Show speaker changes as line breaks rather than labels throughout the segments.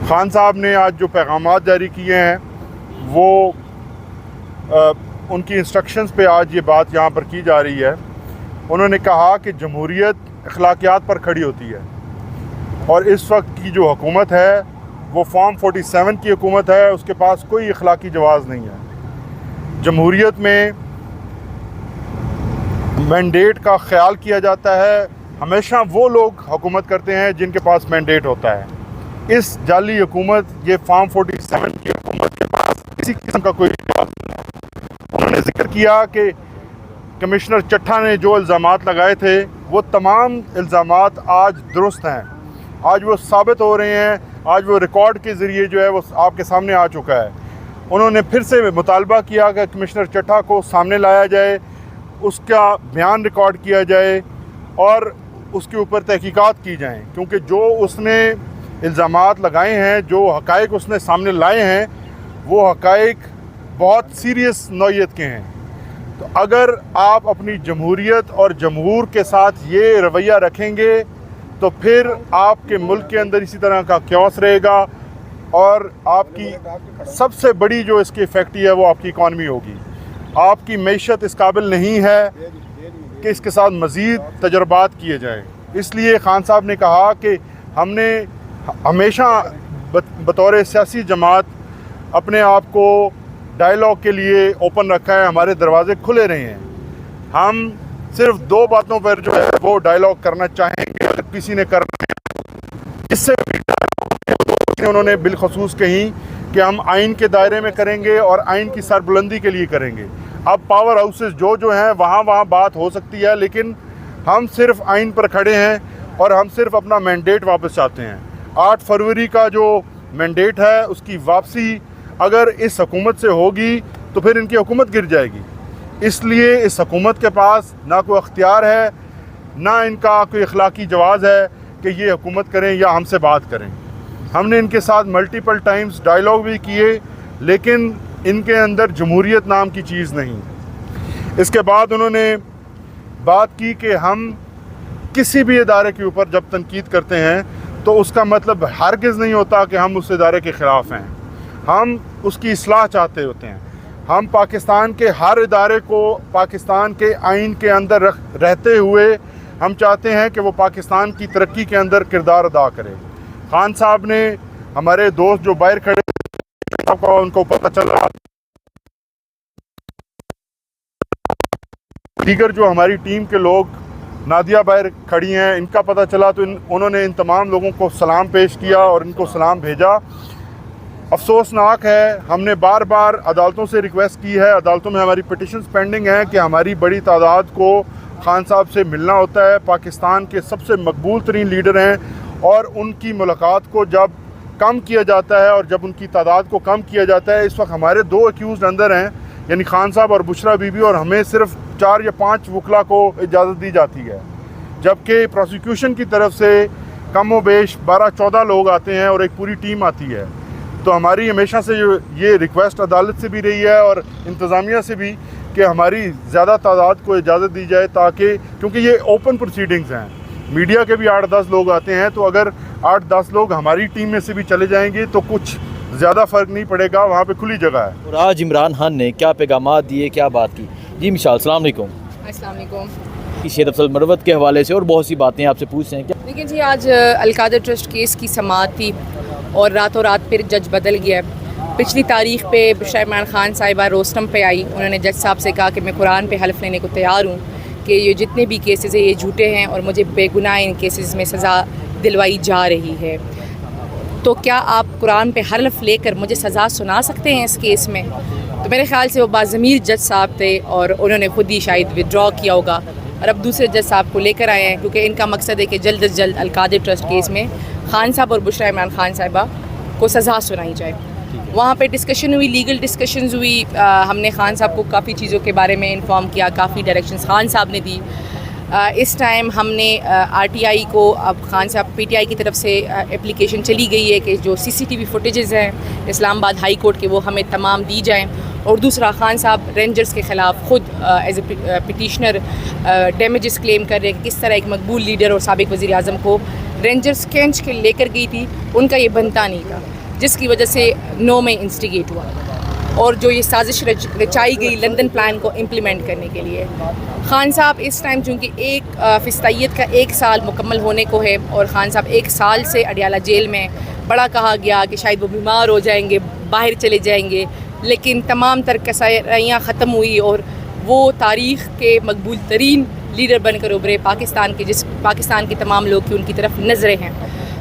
خان صاحب نے آج جو پیغامات جاری کیے ہیں وہ ان کی انسٹرکشنز پہ آج یہ بات یہاں پر کی جا رہی ہے. انہوں نے کہا کہ جمہوریت اخلاقیات پر کھڑی ہوتی ہے اور اس وقت کی جو حکومت ہے وہ فارم 47 کی حکومت ہے, اس کے پاس کوئی اخلاقی جواز نہیں ہے. جمہوریت میں مینڈیٹ کا خیال کیا جاتا ہے, ہمیشہ وہ لوگ حکومت کرتے ہیں جن کے پاس مینڈیٹ ہوتا ہے. اس جعلی حکومت, یہ فارم 47 کی حکومت کے پاس کسی قسم کا کوئی جواز نہیں ہے. انہوں نے ذکر کیا کہ کمشنر چٹھا نے جو الزامات لگائے تھے وہ تمام الزامات آج درست ہیں, آج وہ ثابت ہو رہے ہیں, آج وہ ریکارڈ کے ذریعے جو ہے وہ آپ کے سامنے آ چکا ہے. انہوں نے پھر سے مطالبہ کیا کہ کمشنر چٹھا کو سامنے لایا جائے, اس کا بیان ریکارڈ کیا جائے اور اس کے اوپر تحقیقات کی جائیں, کیونکہ جو اس نے الزامات لگائے ہیں, جو حقائق اس نے سامنے لائے ہیں, وہ حقائق بہت سیریس نوعیت کے ہیں. تو اگر آپ اپنی جمہوریت اور جمہور کے ساتھ یہ رویہ رکھیں گے تو پھر آپ کے ملک کے اندر اسی طرح کا کیوس رہے گا اور آپ کی سب سے بڑی جو اس کی افیکٹ ہے وہ آپ کی اکانومی ہوگی. آپ کی معیشت اس قابل نہیں ہے کہ اس کے ساتھ مزید تجربات کیے جائیں. اس لیے خان صاحب نے کہا کہ ہم نے ہمیشہ بطور سیاسی جماعت اپنے آپ کو ڈائلاگ کے لیے اوپن رکھا ہے, ہمارے دروازے کھلے رہے ہیں. ہم صرف دو باتوں پر جو ہے وہ ڈائلاگ کرنا چاہیں گے, اگر کسی نے کرنا ہے اس سے انہوں نے بالخصوص کہیں کہ ہم آئین کے دائرے میں کریں گے اور آئین کی سربلندی کے لیے کریں گے. اب پاور ہاؤسز جو ہیں وہاں بات ہو سکتی ہے, لیکن ہم صرف آئین پر کھڑے ہیں اور ہم صرف اپنا مینڈیٹ واپس چاہتے ہیں. 8 فروری کا جو مینڈیٹ ہے اس کی واپسی اگر اس حکومت سے ہوگی تو پھر ان کی حکومت گر جائے گی. اس لیے اس حکومت کے پاس نہ کوئی اختیار ہے, نہ ان کا کوئی اخلاقی جواز ہے کہ یہ حکومت کریں یا ہم سے بات کریں. ہم نے ان کے ساتھ ملٹیپل ٹائمز ڈائلاگ بھی کیے, لیکن ان کے اندر جمہوریت نام کی چیز نہیں. اس کے بعد انہوں نے بات کی کہ ہم کسی بھی ادارے کے اوپر جب تنقید کرتے ہیں تو اس کا مطلب ہرگز نہیں ہوتا کہ ہم اس ادارے کے خلاف ہیں, ہم اس کی اصلاح چاہتے ہوتے ہیں. ہم پاکستان کے ہر ادارے کو پاکستان کے آئین کے اندر رہتے ہوئے ہم چاہتے ہیں کہ وہ پاکستان کی ترقی کے اندر کردار ادا کرے. خان صاحب نے ہمارے دوست جو باہر کھڑے ان کو پتہ چلا, دیگر جو ہماری ٹیم کے لوگ نادیہ باہر کھڑی ہیں ان کا پتہ چلا تو انہوں نے ان تمام لوگوں کو سلام پیش کیا اور ان کو سلام بھیجا. افسوسناک ہے, ہم نے بار بار عدالتوں سے ریکویسٹ کی ہے, عدالتوں میں ہماری پٹیشنز پینڈنگ ہیں کہ ہماری بڑی تعداد کو خان صاحب سے ملنا ہوتا ہے. پاکستان کے سب سے مقبول ترین لیڈر ہیں اور ان کی ملاقات کو جب کم کیا جاتا ہے اور جب ان کی تعداد کو کم کیا جاتا ہے, اس وقت ہمارے 2 ایکیوزڈ اندر ہیں, یعنی خان صاحب اور بشرا بی بی, اور ہمیں صرف 4 یا 5 وکلا کو اجازت دی جاتی ہے, جبکہ پروسیکیوشن کی طرف سے کم و بیش 12-14 لوگ آتے ہیں اور ایک پوری ٹیم آتی ہے. تو ہماری ہمیشہ سے یہ ریکویسٹ عدالت سے بھی رہی ہے اور انتظامیہ سے بھی کہ ہماری زیادہ تعداد کو اجازت دی جائے, تاکہ کیونکہ یہ اوپن پروسیڈنگز ہیں, میڈیا کے بھی 8-10 لوگ آتے ہیں, تو اگر 8-10 لوگ ہماری ٹیم میں سے بھی چلے جائیں گے تو کچھ زیادہ فرق نہیں پڑے گا, وہاں پہ کھلی جگہ ہے.
اور آج عمران خان نے کیا پیغامات دیے, کیا بات کی؟ جی مشال, السلام علیکم.
السلام علیکم.
شہید افضل مروت کے حوالے سے اور بہت سی باتیں آپ سے پوچھ رہے ہیں. کیا
دیکھیں جی, آج القادر ٹرسٹ کیس کی سماعت تھی اور راتوں رات پھر جج بدل گیا. پچھلی تاریخ پہ بشرا عمران خان صاحبہ روسٹم پہ آئی, انہوں نے جج صاحب سے کہا کہ میں قرآن پہ حلف لینے کو تیار ہوں کہ یہ جتنے بھی کیسز ہیں یہ جھوٹے ہیں اور مجھے بے گناہ ان کیسز میں سزا دلوائی جا رہی ہے. تو کیا آپ قرآن پہ حلف لے کر مجھے سزا سنا سکتے ہیں اس کیس میں؟ تو میرے خیال سے وہ باضمیر جج صاحب تھے اور انہوں نے خود ہی شاید ودرا کیا ہوگا اور اب دوسرے جج صاحب کو لے کر آئے ہیں, کیونکہ ان کا مقصد ہے کہ جلد از جلد القادر ٹرسٹ کیس میں خان صاحب اور بشرا عمران خان صاحبہ کو سزا سنائی جائے. وہاں پہ ڈسکشن ہوئی, لیگل ڈسکشنز ہوئی, ہم نے خان صاحب کو کافی چیزوں کے بارے میں انفارم کیا, کافی ڈائریکشنز خان صاحب نے دی. اس ٹائم ہم نے RTI کو, اب خان صاحب PTI کی طرف سے اپلیکیشن چلی گئی ہے کہ جو CCTV فوٹیجز ہیں اسلام آباد ہائی کورٹ کے وہ ہمیں تمام دی جائیں. اور دوسرا, خان صاحب رینجرز کے خلاف خود ایز اے پٹیشنر ڈیمیجز کلیم کر رہے ہیں کہ کس طرح ایک مقبول لیڈر اور سابق وزیر اعظم کو رینجرز کھینچ کے لے کر گئی تھی, ان کا یہ بنتا نہیں تھا. جس کی وجہ سے 9 میں انسٹیگیٹ ہوا اور جو یہ سازش رچائی گئی لندن پلان کو امپلیمنٹ کرنے کے لیے. خان صاحب اس ٹائم چونکہ ایک فستائیت کا 1 سال مکمل ہونے کو ہے اور خان صاحب 1 سال سے اڈیالہ جیل میں بڑا کہا گیا کہ شاید وہ بیمار ہو جائیں گے, باہر چلے جائیں گے, لیکن تمام تر کسائیاں ختم ہوئی اور وہ تاریخ کے مقبول ترین لیڈر بن کر ابھرے پاکستان کے, جس پاکستان کے تمام لوگ کی ان کی طرف نظریں ہیں.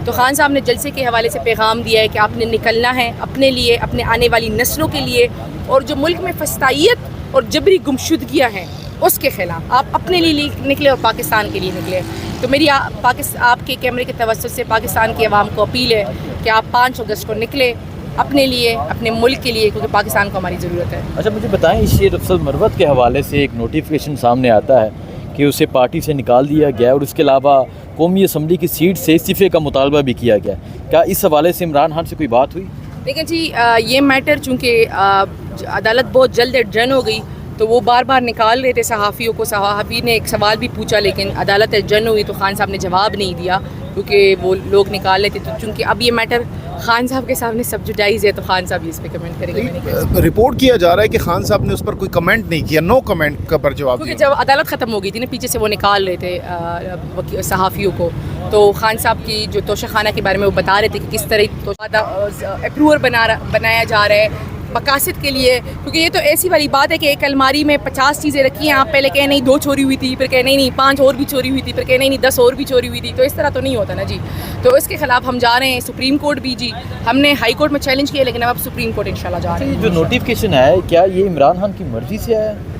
تو خان صاحب نے جلسے کے حوالے سے پیغام دیا ہے کہ آپ نے نکلنا ہے اپنے لیے, اپنے آنے والی نسلوں کے لیے, اور جو ملک میں فسطائیت اور جبری گمشدگیاں ہیں اس کے خلاف آپ اپنے لیے نکلے اور پاکستان کے لیے نکلے. تو میری آپ کے کیمرے کے توسط سے پاکستان کی عوام کو اپیل ہے کہ آپ 5 اگست کو نکلے اپنے لیے, اپنے ملک کے لیے, کیونکہ پاکستان کو ہماری ضرورت ہے.
اچھا مجھے بتائیں, شیر افضل مروت کے حوالے سے ایک نوٹیفیکیشن سامنے آتا ہے کہ اسے پارٹی سے نکال دیا گیا اور اس کے علاوہ قومی اسمبلی کی سیٹ سے استعفے کا مطالبہ بھی کیا گیا. کیا اس حوالے سے عمران خان سے کوئی بات ہوئی؟
دیکھیں جی, یہ میٹر چونکہ عدالت بہت جلد ایڈجرن ہو گئی تو وہ بار بار نکال رہے تھے صحافیوں کو. صحافی نے ایک سوال بھی پوچھا لیکن عدالت ایڈجرن ہوئی تو خان صاحب نے جواب نہیں دیا کیونکہ وہ لوگ نکال لیتے. تو چونکہ اب یہ میٹر خان صاحب کے سامنے سبجوڈائز ہے تو خان صاحب اس پہ کمنٹ کریں گے.
رپورٹ کیا جا رہا ہے کہ خان صاحب نے اس پر کوئی کمنٹ نہیں کیا, نو کمنٹ کا پر جواب
کیونکہ
دیا.
جب عدالت ختم ہو گئی تھی نا, پیچھے سے وہ نکال رہے تھے صحافیوں کو, تو خان صاحب کی جو توشہ خانہ کے بارے میں وہ بتا رہے تھے کہ کس طرح اپروور بنایا جا رہا ہے مقاصد کے لیے. کیونکہ یہ تو ایسی والی بات ہے کہ ایک الماری میں 50 چیزیں رکھی ہیں, آپ پہلے کہیں نہیں 2 چوری ہوئی تھی, پھر کہیں نہیں 5 اور بھی چوری ہوئی تھی, پھر کہیں نہیں 10 اور بھی چوری ہوئی تھی. تو اس طرح تو نہیں ہوتا نا جی. تو اس کے خلاف ہم جا رہے ہیں سپریم کورٹ بھی. جی ہم نے ہائی کورٹ میں چیلنج کیا لیکن اب سپریم کورٹ انشاءاللہ جا رہے ہیں.
جو نوٹیفیکیشن ہے کیا یہ عمران خان کی مرضی سے آیا ہے؟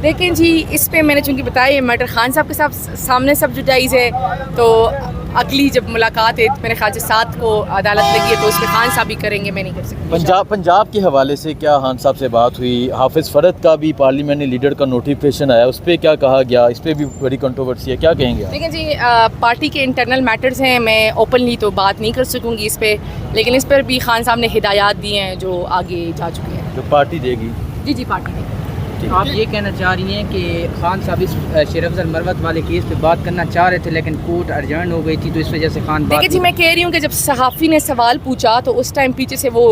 دیکھیں جی, اس پہ میں نے چونکہ بتایا یہ میٹر خان صاحب کے سامنے سبجوڈائز ہے, تو اگلی جب ملاقات ہے میرے خیال سے 7 کو عدالت لگی ہے تو اس پہ خان صاحب بھی کریں گے, میں نہیں کر سکتی.
پنجاب کے حوالے سے کیا خان صاحب سے بات ہوئی؟ حافظ فرد کا بھی پارلیمنٹ لیڈر کا نوٹیفیکیشن آیا, اس پہ کیا کہا گیا؟ اس پہ بھی بڑی کنٹروورسی ہے, کیا کہیں گے؟
دیکھیں جی, پارٹی کے انٹرنل میٹرز ہیں, میں اوپنلی تو بات نہیں کر سکوں گی اس پہ, لیکن اس پر بھی خان صاحب نے ہدایات دی ہیں جو آگے جا چکی ہیں.
جو پارٹی دے گی.
جی پارٹی دے گی.
آپ یہ کہنا چاہ رہی ہیں کہ خان صاحب اس شیر افضل مروت والے کیس پہ بات کرنا چاہ رہے تھے لیکن کورٹ ارجنٹ ہو گئی تھی تو اس وجہ سے خان بات.
دیکھیں جی, میں کہہ رہی ہوں کہ جب صحافی نے سوال پوچھا تو اس ٹائم پیچھے سے وہ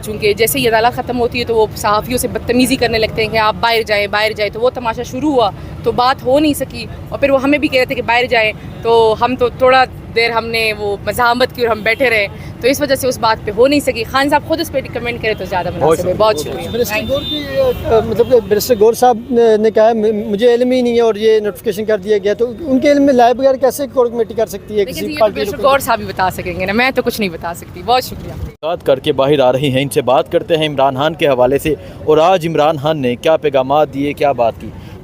چونکہ جیسے ہی عدالت ختم ہوتی ہے تو وہ صحافیوں سے بدتمیزی کرنے لگتے ہیں کہ آپ باہر جائیں, تو وہ تماشا شروع ہوا تو بات ہو نہیں سکی, اور پھر وہ ہمیں بھی کہہ رہے تھے کہ باہر جائیں, تو ہم تو تھوڑا دیر ہم نے وہ مزاحمت کی اور ہم بیٹھے رہے, تو اس وجہ سے اس بات پہ ہو نہیں سکی. خان صاحب خود اس پہ کمنٹ کرے تو زیادہ مناسب ہے. بہت شکریہ.
مطلب بیرسٹر گور صاحب نے کہا مجھے علم ہی نہیں ہے اور یہ نوٹیفیکیشن کر دیا گیا, تو ان کے علم میں لائے بغیر کیسے کور کمیٹی کر سکتی ہے کسی پارٹی
بیرسٹر گور صاحب بھی بتا سکیں گے نا, میں تو کچھ نہیں بتا سکتی. بہت شکریہ.
بات کر کے باہر آ رہی ہیں, ان سے بات کرتے ہیں عمران خان کے حوالے سے, اور آج عمران خان نے کیا پیغامات دیے, کیا بات کی.